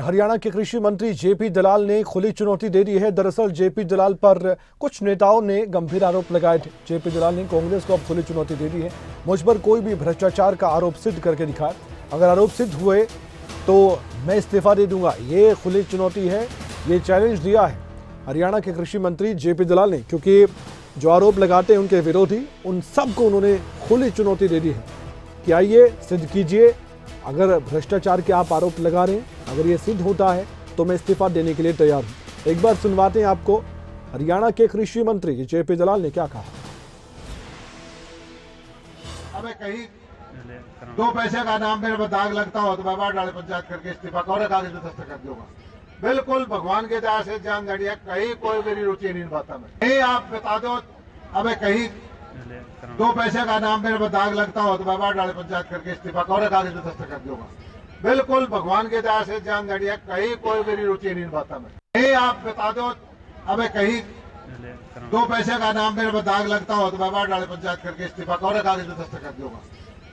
हरियाणा के कृषि मंत्री जेपी दलाल ने खुली चुनौती दे दी है। दरअसल जेपी दलाल पर कुछ नेताओं ने गंभीर आरोप लगाए थे। जेपी दलाल ने कांग्रेस को अब खुली चुनौती दे दी है। मुझ पर कोई भी भ्रष्टाचार का आरोप सिद्ध करके दिखाए, अगर आरोप सिद्ध हुए तो मैं इस्तीफा दे दूंगा। ये खुली चुनौती है, ये चैलेंज दिया है हरियाणा के कृषि मंत्री जेपी दलाल ने, क्योंकि जो आरोप लगाते हैं उनके विरोधी, उन सबको उन्होंने खुली चुनौती दे दी है कि आइए सिद्ध कीजिए। अगर भ्रष्टाचार के आप आरोप लगा रहे हैं, अगर ये सिद्ध होता है तो मैं इस्तीफा देने के लिए तैयार हूं। एक बार सुनवाते हैं आपको हरियाणा के कृषि मंत्री जेपी दलाल ने क्या कहा। अबे कहीं दो पैसे का नाम मेरे पर दाग लगता हो तो मैं बाहर डाले पंचायत करके इस्तीफा और कागज में दस्तखत दूंगा। बिल्कुल भगवान के दया से जान दड़िया, कहीं कोई मेरी रुचि नहीं बात में। नहीं आप बता दो, अबे कहीं दो पैसे का नाम मेरे पर दाग लगता हो तो मैं बाहर डाले पंचायत करके इस्तीफा और कागज में दस्तखत दूंगा। बिल्कुल भगवान के दया से जान दड़िया, कहीं कोई मेरी रुचि नहीं बात में। नहीं आप बता दो, अबे कहीं दो पैसे का नाम मेरे पर दाग लगता हो तो मैं बाहर डाले पंचायत करके इस्तीफा और कागज में दस्तखत दूंगा।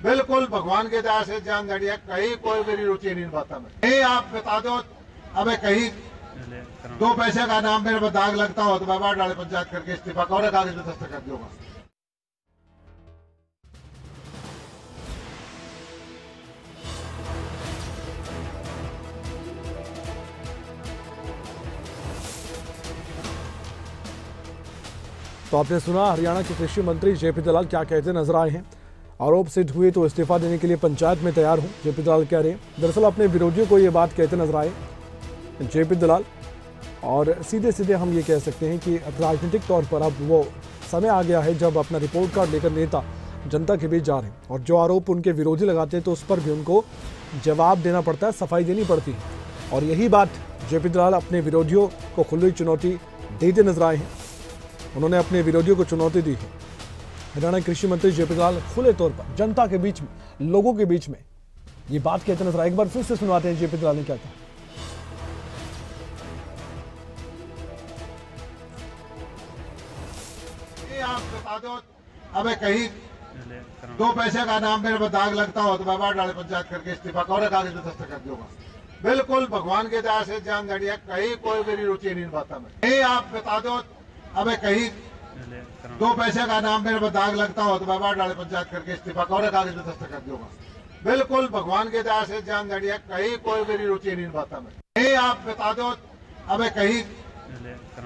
बिल्कुल भगवान के दया से जान दड़िया, कहीं कोई मेरी रुचि नहीं बात में। नहीं आप बता दो, अबे कहीं दो पैसे का नाम मेरे पर दाग लगता हो तो मैं बाहर डाले पंचायत करके इस्तीफा और कागज में दस्तखत दूंगा। तो आपने सुना हरियाणा के कृषि मंत्री जेपी दलाल क्या कहते नजर आए हैं। आरोप सिद्ध हुए तो इस्तीफा देने के लिए पंचायत में तैयार हूं, जेपी दलाल कह रहे हैं। दरअसल अपने विरोधियों को ये बात कहते नजर आए जेपी दलाल, और सीधे सीधे हम ये कह सकते हैं कि राजनीतिक तौर पर अब वो समय आ गया है जब अपना रिपोर्ट कार्ड लेकर नेता जनता के बीच जा रहे हैं, और जो आरोप उनके विरोधी लगाते हैं तो उस पर भी उनको जवाब देना पड़ता है, सफाई देनी पड़ती है। और यही बात जेपी दलाल अपने विरोधियों को खुली चुनौती देते नजर आए हैं। उन्होंने अपने विरोधियों को चुनौती दी है। हरियाणा कृषि मंत्री जेपी दलाल खुले तौर पर जनता के बीच में, लोगों के बीच में ये बात कहते नजर आए। एक बार फिर से सुनवाते हैं जेपी दलाल ने क्या कहा। आप बता दो, अबे कहीं दो पैसे का नाम मेरे पर दाग लगता हो तो मैं बाहर डाले पंचायत करके इस्तीफा और कागज में दस्तखत दूंगा। बिल्कुल भगवान के दया से जान दड़िया, कहीं कोई मेरी रुचि नहीं बात में। नहीं आप बता दो, अबे कहीं दो पैसे का नाम मेरे पर दाग लगता हो तो मैं बाहर डाले पंचायत करके इस्तीफा और कागज में दस्तखत दूंगा। बिल्कुल भगवान के दया से जान दड़िया, कहीं कोई मेरी रुचि नहीं बात में। नहीं आप बता दो, अबे कहीं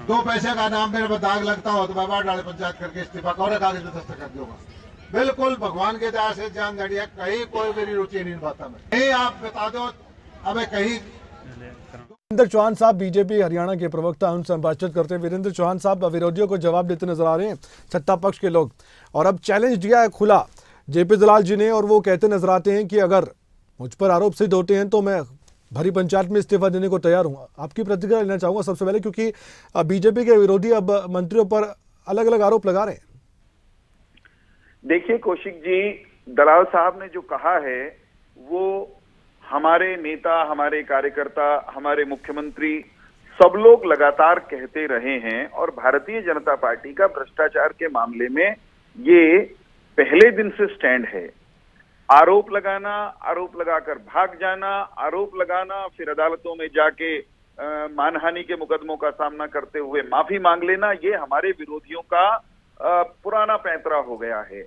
दो पैसे का नाम मेरे पर दाग लगता हो तो मैं बाहर डाले पंचायत करके इस्तीफा और कागज में दस्तखत दूंगा। बिल्कुल भगवान के दया से जान दड़िया, कहीं कोई मेरी रुचि नहीं बात में। नहीं आप बता दो, अबे कहीं वीरेंद्र चौहान साहब बीजेपी हरियाणा के प्रवक्ता, उनसे हम बातचीत करते हैं। वीरेंद्र चौहान साहब विरोधियों को जवाब देते नजर आ रहे हैं, सत्ता पक्ष के लोग, और अब चैलेंज दिया है खुला जेपी दलाल जी ने, और वो कहते नजर आते हैं कि अगर मुझ पर आरोप सिद्ध होते हैं तो मैं भरी पंचायत में इस्तीफा देने को तैयार हूं। आपकी प्रतिक्रिया लेना चाहूंगा सबसे पहले, क्योंकि बीजेपी के विरोधी अब मंत्रियों पर अलग अलग आरोप लगा रहे हैं। देखिए कौशिक जी, दलाल साहब ने जो कहा है वो हमारे नेता, हमारे कार्यकर्ता, हमारे मुख्यमंत्री, सब लोग लगातार कहते रहे हैं, और भारतीय जनता पार्टी का भ्रष्टाचार के मामले में ये पहले दिन से स्टैंड है। आरोप लगाना, आरोप लगाकर भाग जाना, आरोप लगाना, फिर अदालतों में जाके मानहानि के मुकदमों का सामना करते हुए माफी मांग लेना, ये हमारे विरोधियों का पुराना पैंतरा हो गया है।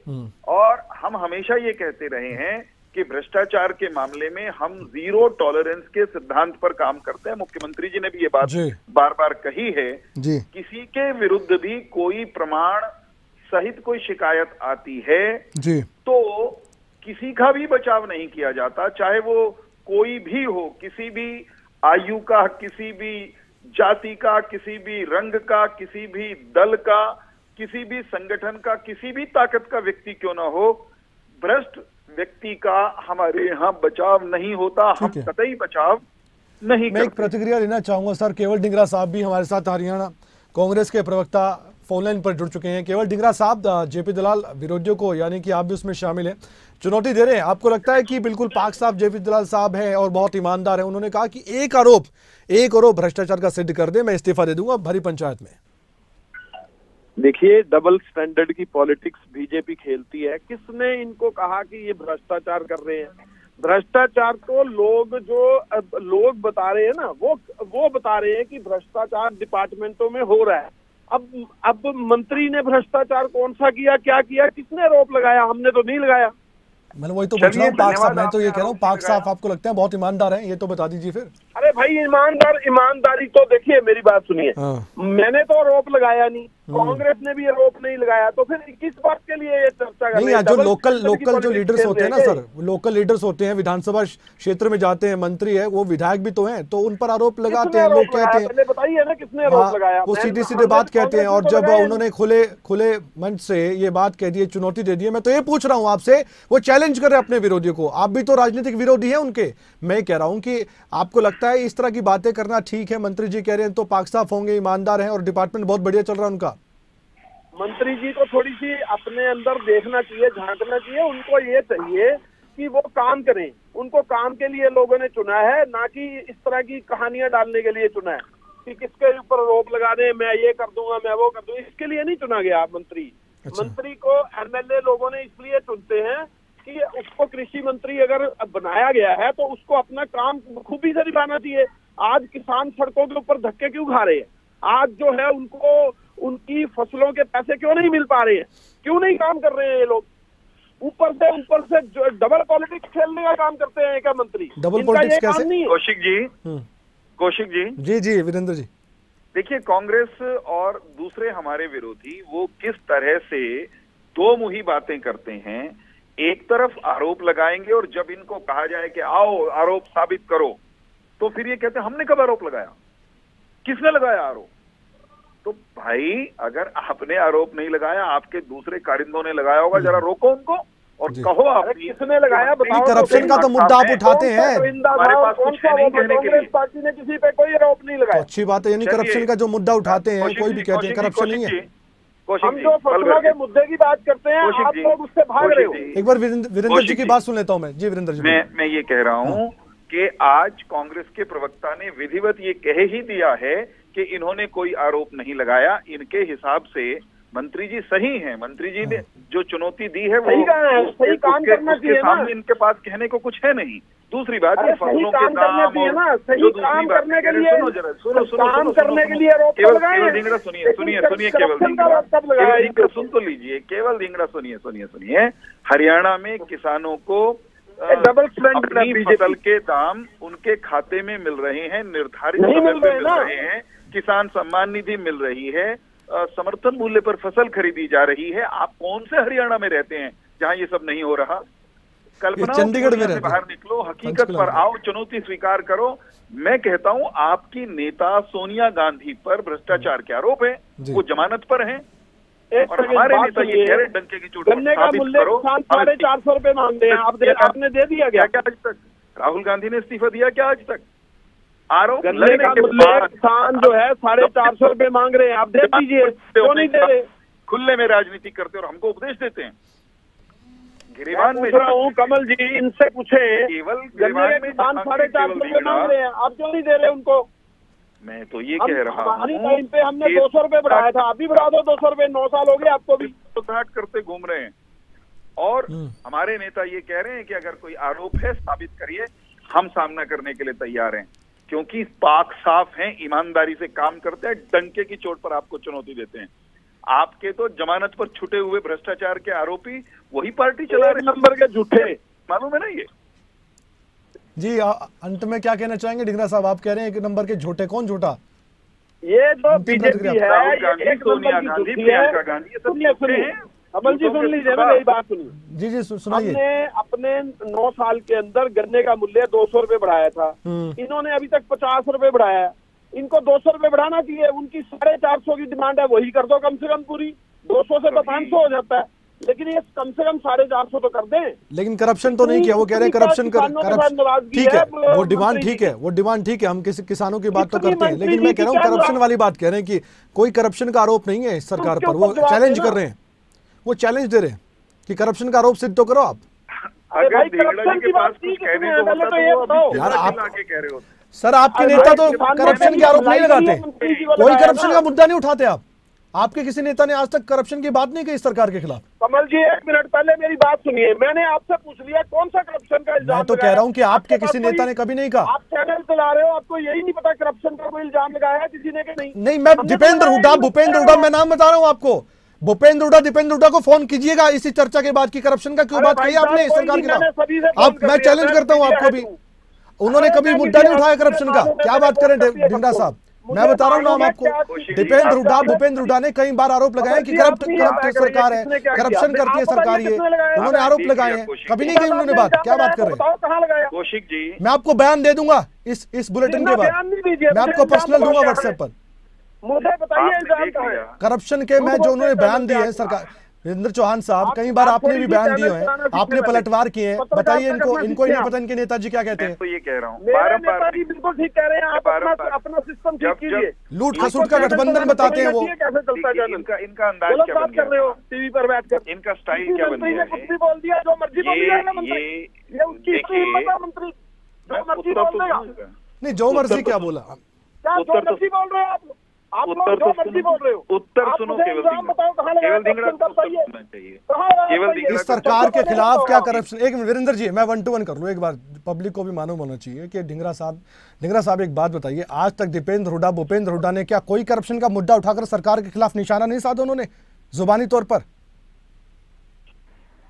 और हम हमेशा ये कहते रहे हैं कि भ्रष्टाचार के मामले में हम जीरो टॉलरेंस के सिद्धांत पर काम करते हैं। मुख्यमंत्री जी ने भी ये बात बार बार कही है। किसी के विरुद्ध भी कोई प्रमाण सहित कोई शिकायत आती है तो किसी का भी बचाव नहीं किया जाता, चाहे वो कोई भी हो, किसी भी आयु का, किसी भी जाति का, किसी भी रंग का, किसी भी दल का, किसी भी संगठन का, किसी भी ताकत का व्यक्ति क्यों ना हो, भ्रष्ट व्यक्ति का हमारे यहाँ बचाव नहीं होता। हम कतई बचाव नहीं करते। मैं एक प्रतिक्रिया लेना चाहूंगा सर। केवल ढींगरा साहब भी हमारे साथ हरियाणा कांग्रेस के प्रवक्ता फोनलाइन पर जुड़ चुके हैं। केवल ढींगरा साहब, जेपी दलाल विरोधियों को, यानी कि आप भी उसमें शामिल हैं, चुनौती दे रहे हैं। आपको लगता है कि बिल्कुल पाक साहब जेपी दलाल साहब हैं और बहुत ईमानदार हैं, उन्होंने कहा कि एक आरोप भ्रष्टाचार का सिद्ध कर दे, मैं इस्तीफा दे दूंगा भरी पंचायत में। देखिए, डबल स्टैंडर्ड की पॉलिटिक्स बीजेपी खेलती है। किसने इनको कहा कि ये भ्रष्टाचार कर रहे हैं? भ्रष्टाचार तो लोग बता रहे हैं ना, वो बता रहे हैं कि भ्रष्टाचार डिपार्टमेंटों में हो रहा है। अब मंत्री ने भ्रष्टाचार कौन सा किया, क्या किया, किसने आरोप लगाया? हमने तो नहीं लगाया। मैंने वही तो पूछ रहा हूँ पाक साहब, मैं तो ये कह रहा हूँ पाक साहब आपको लगता है बहुत ईमानदार हैं, ये तो बता दीजिए फिर। अरे भाई ईमानदारी तो देखिए, मेरी बात सुनिए। मैंने तो आरोप लगाया नहीं, कांग्रेस ने भी आरोप नहीं लगाया, तो फिर किस बात के लिए ये चर्चा कर रहे हैं? जो लोकल जो लीडर्स होते हैं ना सर, लोकल लीडर्स होते हैं, विधानसभा क्षेत्र में जाते हैं, मंत्री है, वो विधायक भी तो हैं, तो उन पर आरोप लगाते हैं, लोग कहते हैं, बताइए ना किसने आरोप लगाया? वो सीधी सीधे बात कहते हैं। और जब उन्होंने खुले मंच से ये बात कह दी, चुनौती दे दी है, मैं तो ये पूछ रहा हूँ आपसे, वो चैलेंज कर रहे हैं अपने विरोधियों को, आप भी तो राजनीतिक विरोधी हैं उनके। मैं कह रहा हूँ कि आपको लगता है इस तरह की बातें करना ठीक है? मंत्री जी कह रहे हैं तो पाक साफ होंगे, ईमानदार हैं और डिपार्टमेंट बहुत बढ़िया चल रहा है उनका। मंत्री जी को थोड़ी सी अपने अंदर देखना चाहिए, झांकना चाहिए। उनको ये चाहिए कि वो काम करें, उनको काम के लिए लोगों ने चुना है, ना कि इस तरह की कहानियां डालने के लिए चुना है कि किसके ऊपर आरोप लगा दे, मैं ये कर दूंगा, मैं वो कर दूंगा। इसके लिए नहीं चुना गया मंत्री। मंत्री को एमएलए लोगों ने इसलिए चुनते हैं कि उसको कृषि मंत्री अगर बनाया गया है तो उसको अपना काम खूबी से निभाना चाहिए। आज किसान सड़कों के ऊपर धक्के क्यों खा रहे हैं? आज जो है उनको उनकी फसलों के पैसे क्यों नहीं मिल पा रहे हैं? क्यों नहीं काम कर रहे हैं ये लोग? ऊपर से डबल पॉलिटिक्स खेलने का काम करते हैं क्या मंत्री? डबल पॉलिटिक्स कैसे? कौशिक जी जी वीरेंद्र जी, देखिए, कांग्रेस और दूसरे हमारे विरोधी वो किस तरह से दो मुही बातें करते हैं। एक तरफ आरोप लगाएंगे और जब इनको कहा जाए कि आओ आरोप साबित करो, तो फिर ये कहते हैं हमने कब आरोप लगाया, किसने लगाया आरोप? तो भाई अगर आपने आरोप नहीं लगाया, आपके दूसरे कारिंदों ने लगाया होगा, जरा रोको उनको और कहो आप किसने लगाया, बताओ। करप्शन का तो मुद्दा आप उठाते हैं, हमारे पास कुछ है नहीं कहने के लिए। पार्टी ने किसी पे कोई आरोप नहीं लगाया। अच्छी बात है, यानी करप्शन का जो मुद्दा उठाते हैं कोई भी कहते हैं करप्शन नहीं है। हम जो फसलों के मुद्दे की बात करते हैं, आप लोग उससे भाग रहे हो। एक बार वीरेंद्र जी की बात सुन लेता हूं मैं। जी वीरेंद्र जी, मैं ये कह रहा हूं कि आज कांग्रेस के प्रवक्ता ने विधिवत ये कह ही दिया है कि इन्होंने कोई आरोप नहीं लगाया। इनके हिसाब से मंत्री जी सही हैं। मंत्री जी ने जो चुनौती दी है वो सही काम करना चाहिए ना। सामने इनके पास कहने को कुछ है नहीं। दूसरी बात, ये फसलों के दाम और सही काम करने के लिए काम करने के लिए केवल ढींगरा सुनिए केवल ढींगरा सुन तो लीजिए, केवल ढींगरा सुनिए। हरियाणा में किसानों को डबल अपनी फसल के दाम उनके खाते में मिल रहे हैं, निर्धारित समय पे मिल रहे हैं, किसान सम्मान निधि मिल रही है, समर्थन मूल्य पर फसल खरीदी जा रही है। आप कौन से हरियाणा में रहते हैं जहां ये सब नहीं हो रहा? कल्पना चंडीगढ़ में बाहर निकलो, हकीकत पर आओ, चुनौती स्वीकार करो। मैं कहता हूं आपकी नेता सोनिया गांधी पर भ्रष्टाचार के आरोप है, वो जमानत पर हैं और हमारे नेता ये कह रहे डंके की चोट गन्ने का मूल्य 450 रुपए मांगते हैं, आपने दे दिया क्या आज तक? राहुल गांधी ने इस्तीफा दिया क्या आज तक? आरोप गन्ने का मूल्य किसान जो है 450 रुपए मांग रहे हैं, आप दे दीजिए, क्यों नहीं दे रहे? खुले में राजनीति करते और हमको उपदेश देते हैं। गिरिवान में कमल जी इनसे पूछे, केवल गन्ने के किसान 450 रुपए मांग रहे हैं, आप क्यों नहीं दे रहे उनको? मैं तो ये कह रहा हूँ, हमारी टाइम पे हमने 200 रुपए बढ़ाया था, आप भी बढ़ा दो 200 रुपए। 9 साल हो गए आपको भी करते घूम रहे हैं। और हमारे नेता ये कह रहे हैं कि अगर कोई आरोप है साबित करिए, हम सामना करने के लिए तैयार हैं, क्योंकि पाक साफ हैं, ईमानदारी से काम करते हैं, डंके की चोट पर आपको चुनौती देते हैं। आपके तो जमानत पर छुटे हुए भ्रष्टाचार के आरोपी वही पार्टी चला रहे, नंबर के झूठे, मालूम है ना ये? जी अंत में क्या कहना चाहेंगे ढींगरा साहब? आप कह रहे हैं कि नंबर के झूठे, कौन झूठा? ये जो बीजेपी है, राहुल गांधी, सोनिया गांधी, प्रियंका गांधी, ये सब सुनिए कमल जी, सुन लीजिए ना मेरी बात, सुनिए। जी सुनाइए। हमने अपने 9 साल के अंदर गन्ने का मूल्य 200 रुपए बढ़ाया था, इन्होंने अभी तक 50 रुपए बढ़ाया। इनको 200 रुपए बढ़ाना चाहिए, उनकी 450 की डिमांड है, वही कर दो कम से कम पूरी। 200 से तो 500 हो जाता है, लेकिन ये कम से कम 450 तो कर दें। लेकिन करप्शन तो नहीं किया, वो कह रहे हैं करप्शन ठीक है, वो डिमांड ठीक है, वो डिमांड ठीक है, हम किसी किसानों की बात तो करते हैं, लेकिन मैं कह रहा हूँ करप्शन वाली बात कह रहे हैं कि कोई करप्शन का आरोप नहीं है इस सरकार पर, वो चैलेंज कर रहे हैं, वो चैलेंज दे रहे हैं कि करप्शन का आरोप सिद्ध तो करो आप। अगर ढींगरा जी के पास कुछ कहने को होता तो यार आप आके कह रहे होते। सर आपके नेता तो करप्शन के आरोप नहीं लगाते, कोई करप्शन का मुद्दा नहीं उठाते आप। आपके किसी नेता ने आज तक करप्शन की बात नहीं की इस सरकार के खिलाफ? कमल जी, 1 मिनट पहले मेरी बात सुनिए। मैंने आपसे पूछ लिया कौन सा करप्शन का इल्जाम मैं तो कह रहा हूं कि आपके किसी नेता ने कभी नहीं कहा। आप चैनल चला रहे हो, आपको यही नहीं पता करप्शन का कोई इल्जाम लगाया है किसी ने कि नहीं? नहीं, मैं दीपेंद्र हुड्डा, भूपेंद्र हुड्डा, मैं नाम बता रहा हूं आपको। भूपेंद्र हुड्डा, दीपेंद्र हुड्डा को फोन कीजिएगा इसी चर्चा के बाद की करप्शन का क्यों बात कही आपने इस सरकार के खिलाफ? आप, मैं चैलेंज करता हूं आपको भी, उन्होंने कभी मुद्दा नहीं उठाया करप्शन का। क्या बात करें ढिंगरा साहब, मैं बता रहा हूं नाम आपको। दीपेंद्र हुड्डा, भूपेंद्र हुड्डा ने कई बार आरोप लगाए कि करप्ट सरकार है, करप्शन करती है सरकार, ये उन्होंने आरोप लगाए हैं। कभी नहीं कही उन्होंने बात। क्या बात कर रहे हैं? कौशिक जी, मैं आपको बयान दे दूंगा इस बुलेटिन के बाद, मैं आपको पर्सनल दूंगा व्हाट्सएप पर। मुझे बताइए इल्जाम कहाँ है? करप्शन के में जो उन्होंने बयान दिए हैं सरकार, वीरेंद्र चौहान साहब, कई बार आपने भी बयान दिए हैं, आपने पलटवार किए हैं। बताइए इनको ही नहीं पता इनके नेताजी क्या कहते हैं? तो ये कह रहा हूँ, मेरे नेताजी बिल्कुल ठीक कह रहे हैं। आप अपना सिस्टम ठीक कीजिए। लूट खसूट का गठबंधन बताते हैं वो। कैसे चलता है? इनका अंदाज क्या बन कर रहे हो गया? टीवी पर बैठकर इनका स्टाइल क्या बन गया कुछ भी बोल दिया, जो मर्जी बोल दिया है मंत्री। ये उसकी हिम्मत है मंत्री, जो मर्जी बोल देगा। नहीं, जो मर्जी क्या बोला? क्या जो मर्जी बोल रहे हो आप? आप लोग जो मर्जी बोल रहे हो। उत्तर सुनो, केवल धिंगड़ा इस सरकार के खिलाफ क्या करप्शन? एक मिनट वीरेंद्र जी, मैं 1 to 1 कर लूं एक बार, पब्लिक को भी मालूम होना चाहिए कि ढिंगरा साहब एक बात बताइए, आज तक दीपेंद्र हुड्डा, भूपेंद्र हुड्डा ने क्या कोई करप्शन का मुद्दा उठाकर सरकार के खिलाफ निशाना नहीं साधा उन्होंने जुबानी तौर पर?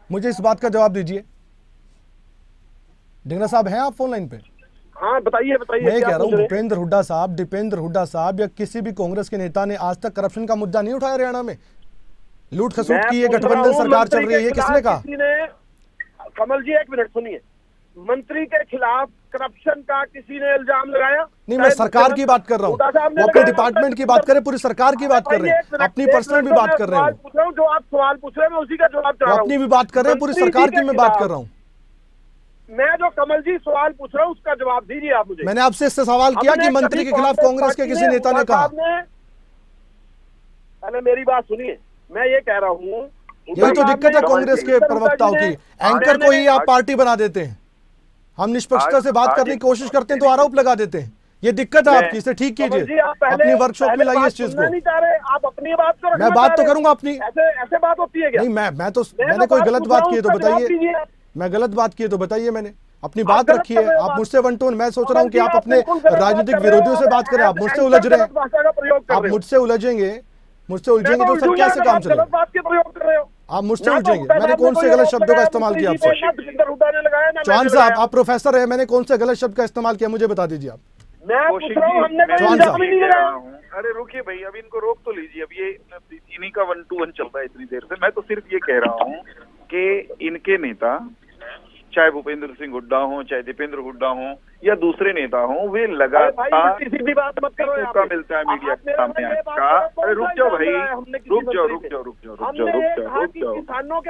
मुझे इस बात का जवाब दीजिए। ढिंगरा साहब हैं आप फोन लाइन पे? हाँ बताइए। मैं कह रहा हूँ दीपेंद्र हुड्डा साहब या किसी भी कांग्रेस के नेता ने आज तक करप्शन का मुद्दा नहीं उठाया हरियाणा में? लूट खसूट की ये गठबंधन सरकार चल रही है, ये किसने कहा? कमल जी 1 मिनट सुनिए। मंत्री के खिलाफ करप्शन का किसी ने इल्जाम लगाया? नहीं, मैं सरकार की बात कर रहा हूँ, वो अपने डिपार्टमेंट की बात करें, पूरी सरकार की बात कर रहे हैं, अपनी पर्सनल भी बात कर रहे हैं। जो आप सवाल पूछ रहे हैं उसी का जवाब चाह रहा हूं। अपनी भी बात कर रहे हैं, पूरी सरकार की मैं बात कर रहा हूँ। मैं जो कमल जी सवाल पूछ रहा हूँ उसका जवाब दीजिए आप मुझे। मैंने आपसे इससे सवाल किया कि मंत्री के खिलाफ कांग्रेस के किसी नेता ने कहा? पहले मेरी बात सुनिए, मैं ये कह रहा हूँ, यही तो दिक्कत है कांग्रेस के प्रवक्ताओं की, एंकर को ही आप पार्टी बना देते हैं। हम निष्पक्षता से बात करने की कोशिश करते हैं तो आरोप लगा देते हैं। ये दिक्कत है आपकी, इसे ठीक कीजिए, अपनी वर्कशॉप में लाइए इस चीज को। आप अपनी बात करो। मैं बात तो करूंगा अपनी। ऐसे बात होती है क्या? नहीं, मैंने कोई गलत बात की है तो बताइए। मैं गलत बात की है तो बताइए। मैंने अपनी बात रखी है, आप मुझसे 1 to 1। मैं सोच रहा हूँ कि आप अपने राजनीतिक विरोधियों से बात करें, आप मुझसे उलझ रहे हैं। आप मुझसे उलझेंगे तो सर कैसे काम चलेगा? आप मुझसे उलझेंगे। मैंने कौन से गलत शब्दों का इस्तेमाल किया आपसे? चौहान साहब, आप प्रोफेसर है, मैंने कौन से गलत शब्द का इस्तेमाल किया मुझे बता दीजिए आप। चौहान साहब, अरे रुकिए भाई, अभी इनको रोक तो लीजिए। अब ये इन्हीं का 1 to 1 चल रहा है इतनी देर से। मैं तो सिर्फ ये कह रहा हूँ कि इनके नेता, चाहे भूपेंद्र सिंह हुड्डा हो, चाहे दीपेंद्र हुड्डा हो या दूसरे नेता हो, वे लगातार सीधी बात मत करो। मौका मिलता है मीडिया के सामने का। अरे रुक जाओ भाई, रुक जाओ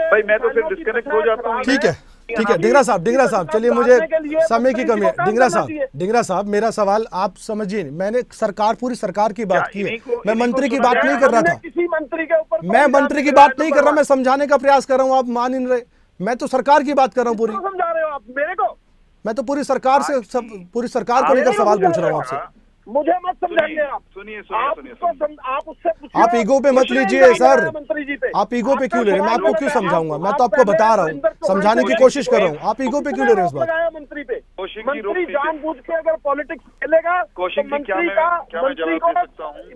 भाई, मैं तो फिर डिस्कनेक्ट हो जाता हूँ। ठीक है ढिंगरा साहब, चलिए, मुझे समय की कमी है। ढिंगरा साहब, मेरा सवाल आप समझिए। मैंने पूरी सरकार की बात की है, मैं मंत्री की बात नहीं कर रहा था। किसी मंत्री के ऊपर मैं मंत्री की बात नहीं कर रहा, मैं समझाने का प्रयास कर रहा हूँ, आप मान नहीं रहे। मैं तो सरकार की बात कर रहा हूँ पूरी। समझा रहे हो आप मेरे को? मैं तो पूरी सरकार को लेकर सवाल पूछ रहा हूँ आपसे। मुझे मत समझाइए आप। सुनिए, आप उससे पूछिए। आप ईगो पे मत लीजिए सर, मंत्री जी पे आप ईगो पे क्यों ले रहे हैं? मैं आपको क्यों समझाऊंगा? मैं तो आपको बता रहा हूँ, समझाने की कोशिश कर रहा हूँ। आप ईगो पे क्यों ले रहे हैं इस बात? मंत्री पे मंत्री जानबूझ के अगर पॉलिटिक्स खेलेगा तो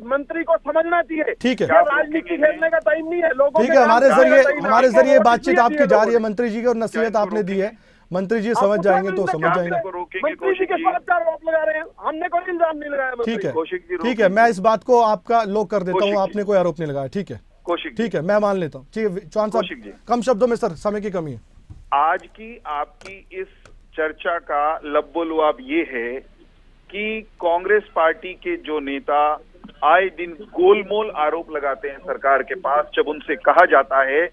मंत्री को समझना चाहिए। ठीक है, राजनीति खेलने का टाइम नहीं है लोगों। ठीक है, हमारे जरिए बातचीत आपकी जा रही है मंत्री जी की, और नसीहत आपने दी है। मंत्री जी समझ जाएंगे तो समझ जाएंगे। मंत्री जी के साथ आरोप लगा रहे हैं, हमने कोई इल्जाम नहीं लगाया। ठीक है, मैं इस बात को आपका लॉक कर देता हूँ, आपने कोई आरोप नहीं लगाया। ठीक है, मैं मान लेता हूँ। ठीक है चौहान साहब, कम शब्दों में सर, समय की कमी है। आज की आपकी इस चर्चा का लब्बो-लुआब ये है कि कांग्रेस पार्टी के जो नेता आए दिन गोलमोल आरोप लगाते हैं सरकार के पास, जब उनसे कहा जाता है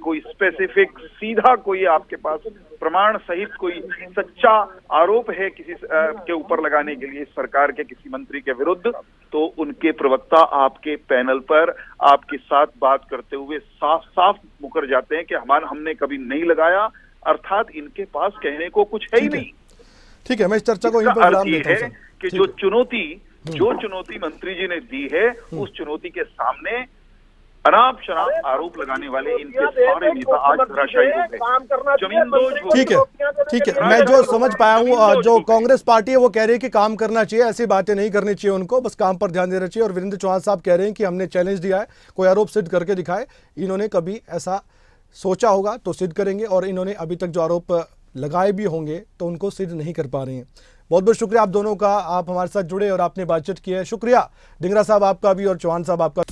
कोई स्पेसिफिक सीधा कोई आपके पास प्रमाण सहित कोई सच्चा आरोप है किसी के ऊपर लगाने के लिए सरकार के किसी मंत्री के विरुद्ध, तो उनके प्रवक्ता आपके पैनल पर आपके साथ बात करते हुए साफ साफ मुकर जाते हैं कि हमने कभी नहीं लगाया, अर्थात इनके पास कहने को कुछ है ही नहीं। ठीक है, मैं इस चर्चा को यहीं पर विराम देता हूं। कि जो चुनौती मंत्री जी ने दी है, उस चुनौती के सामने अनाप शनाप आरोप लगाने वाले इनके सारे नेता आज धराशायी हो गए। काम करना जमींदोज हो ठीक है, ठीक है, मैं जो समझ पाया हूँ, जो कांग्रेस पार्टी है वो कह रही है कि काम करना चाहिए, ऐसी बातें नहीं करनी चाहिए उनको, बस काम पर ध्यान देना चाहिए। और वीरेंद्र चौहान साहब कह रहे हैं कि हमने चैलेंज दिया है, कोई आरोप सिद्ध करके दिखाए। इन्होंने कभी ऐसा सोचा होगा तो सिद्ध करेंगे, और इन्होंने अभी तक जो आरोप लगाए भी होंगे तो उनको सिद्ध नहीं कर पा रहे हैं। बहुत बहुत शुक्रिया आप दोनों का, आप हमारे साथ जुड़े और आपने बातचीत की है। शुक्रिया ढींगरा साहब आपका भी और चौहान साहब आपका।